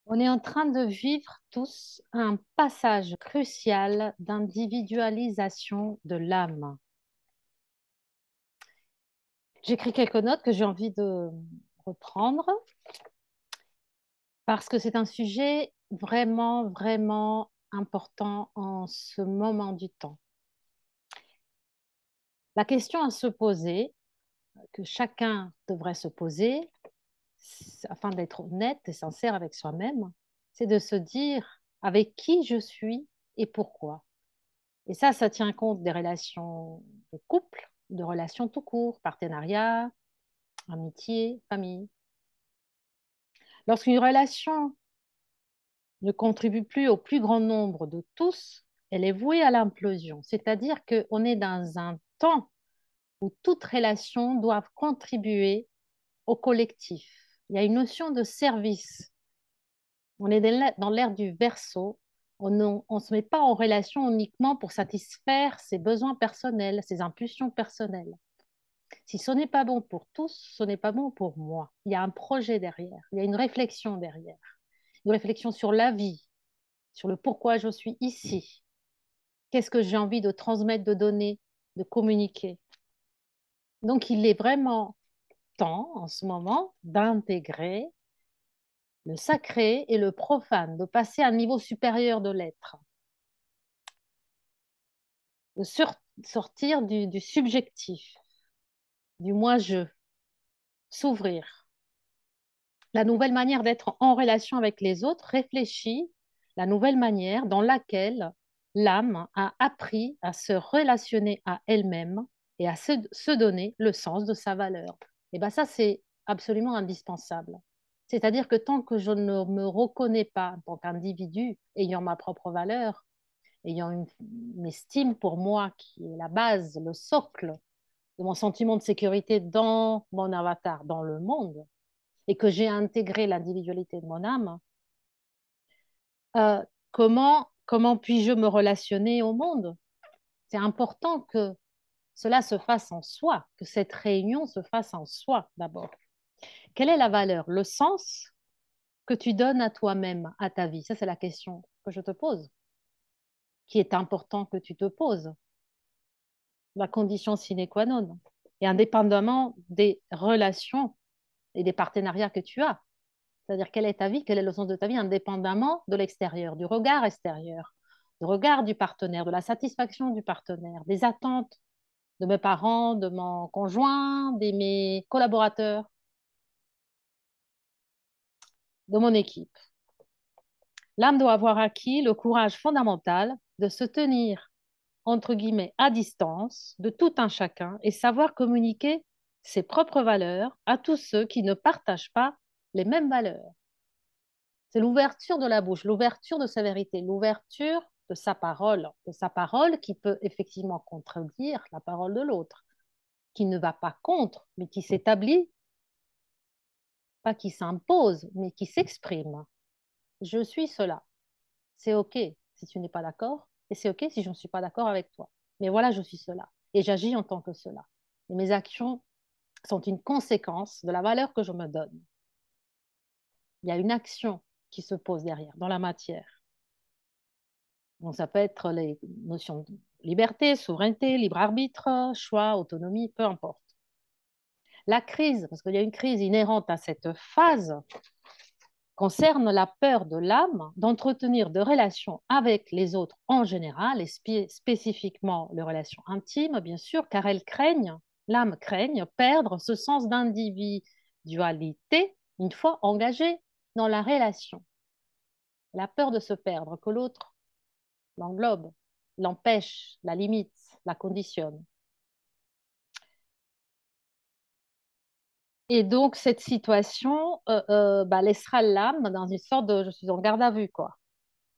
On est en train de vivre tous un passage crucial d'individualisation de l'âme. J'écris quelques notes que j'ai envie de reprendre parce que c'est un sujet vraiment, vraiment important en ce moment du temps. La question à se poser, que chacun devrait se poser, afin d'être honnête et sincère avec soi-même, c'est de se dire avec qui je suis et pourquoi. Et ça tient compte des relations de couple, de relations tout court, partenariat, amitié, famille. Lorsqu'une relation ne contribue plus au plus grand nombre de tous, elle est vouée à l'implosion. C'est-à-dire qu'on est dans un temps où toute relation doit contribuer au collectif. Il y a une notion de service. On est dans l'ère du verso. On ne se met pas en relation uniquement pour satisfaire ses besoins personnels, ses impulsions personnelles. Si ce n'est pas bon pour tous, ce n'est pas bon pour moi. Il y a un projet derrière, il y a une réflexion derrière, une réflexion sur la vie, sur le pourquoi je suis ici, qu'est-ce que j'ai envie de transmettre, de donner, de communiquer. Donc, il est vraiment temps en ce moment d'intégrer le sacré et le profane, de passer à un niveau supérieur de l'être, de sortir du subjectif, du moi-je, s'ouvrir. La nouvelle manière d'être en relation avec les autres réfléchit la nouvelle manière dans laquelle l'âme a appris à se relationner à elle-même et à se donner le sens de sa valeur. Et bien ça, c'est absolument indispensable. C'est-à-dire que tant que je ne me reconnais pas en tant qu'individu ayant ma propre valeur, ayant une estime pour moi qui est la base, le socle de mon sentiment de sécurité dans mon avatar, dans le monde, et que j'ai intégré l'individualité de mon âme, euh, comment puis-je me relationner au monde? C'est important que cela se fasse en soi, que cette réunion se fasse en soi d'abord. Quelle est la valeur, le sens que tu donnes à toi-même, à ta vie? Ça, c'est la question que je te pose, qui est important que tu te poses, la condition sine qua non, et indépendamment des relations et des partenariats que tu as. C'est-à-dire, quelle est ta vie, quel est le sens de ta vie, indépendamment de l'extérieur, du regard extérieur, du regard du partenaire, de la satisfaction du partenaire, des attentes de mes parents, de mon conjoint, de mes collaborateurs, de mon équipe. L'âme doit avoir acquis le courage fondamental de se tenir, entre guillemets, à distance de tout un chacun et savoir communiquer ses propres valeurs à tous ceux qui ne partagent pas les mêmes valeurs. C'est l'ouverture de la bouche, l'ouverture de sa vérité, l'ouverture de sa parole qui peut effectivement contredire la parole de l'autre, qui ne va pas contre, mais qui s'établit, pas qui s'impose, mais qui s'exprime. Je suis cela. C'est OK si tu n'es pas d'accord, et c'est OK si je ne suis pas d'accord avec toi. Mais voilà, je suis cela, et j'agis en tant que cela. Et mes actions sont une conséquence de la valeur que je me donne. Il y a une action qui se pose derrière, dans la matière. Donc, ça peut être les notions de liberté, souveraineté, libre arbitre, choix, autonomie, peu importe. La crise, parce qu'il y a une crise inhérente à cette phase, concerne la peur de l'âme d'entretenir des relations avec les autres en général et spécifiquement les relations intimes, bien sûr, car elles craignent, l'âme craigne perdre ce sens d'individualité une fois engagée dans la relation. La peur de se perdre, que l'autre l'englobe, l'empêche, la limite, la conditionne. Et donc, cette situation bah, laissera l'âme dans une sorte de je suis en garde à vue, quoi.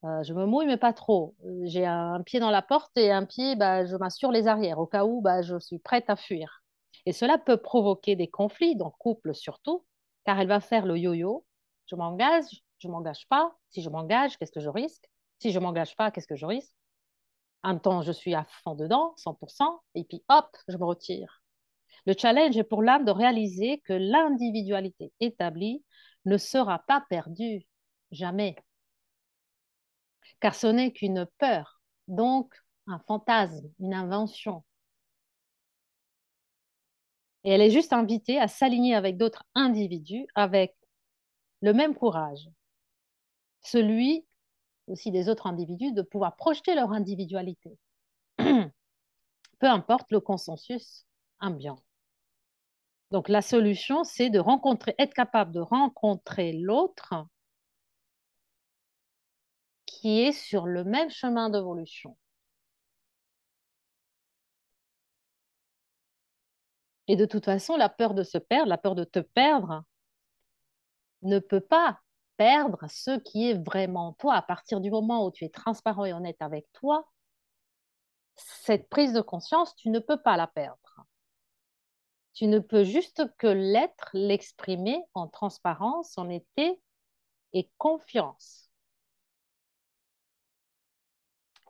Je me mouille, mais pas trop. J'ai un pied dans la porte et un pied, bah, je m'assure les arrières, au cas où bah, je suis prête à fuir. Et cela peut provoquer des conflits, dans le couple surtout, car elle va faire le yo-yo. Je m'engage pas. Si je m'engage, qu'est-ce que je risque? Si je m'engage pas, qu'est-ce que je risque? Un temps, je suis à fond dedans, 100%, et puis hop, je me retire. Le challenge est pour l'âme de réaliser que l'individualité établie ne sera pas perdue. Jamais. Car ce n'est qu'une peur, donc un fantasme, une invention. Et elle est juste invitée à s'aligner avec d'autres individus avec le même courage, celui aussi des autres individus de pouvoir projeter leur individualité, peu importe le consensus ambiant. Donc la solution, c'est de rencontrer, être capable de rencontrer l'autre qui est sur le même chemin d'évolution. Et de toute façon, la peur de se perdre, la peur de te perdre, ne peut pas perdre ce qui est vraiment toi. À partir du moment où tu es transparent et honnête avec toi, cette prise de conscience, tu ne peux pas la perdre. Tu ne peux juste que l'être, l'exprimer en transparence, en honnêteté et confiance.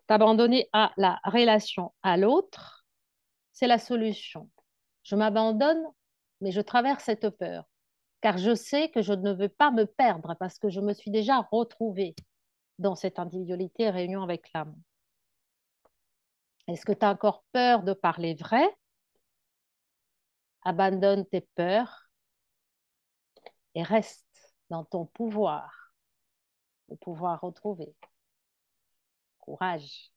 T'abandonner à la relation à l'autre, c'est la solution. Je m'abandonne, mais je traverse cette peur, car je sais que je ne veux pas me perdre parce que je me suis déjà retrouvée dans cette individualité réunion avec l'âme. Est-ce que tu as encore peur de parler vrai? Abandonne tes peurs et reste dans ton pouvoir, le pouvoir retrouvé. Courage.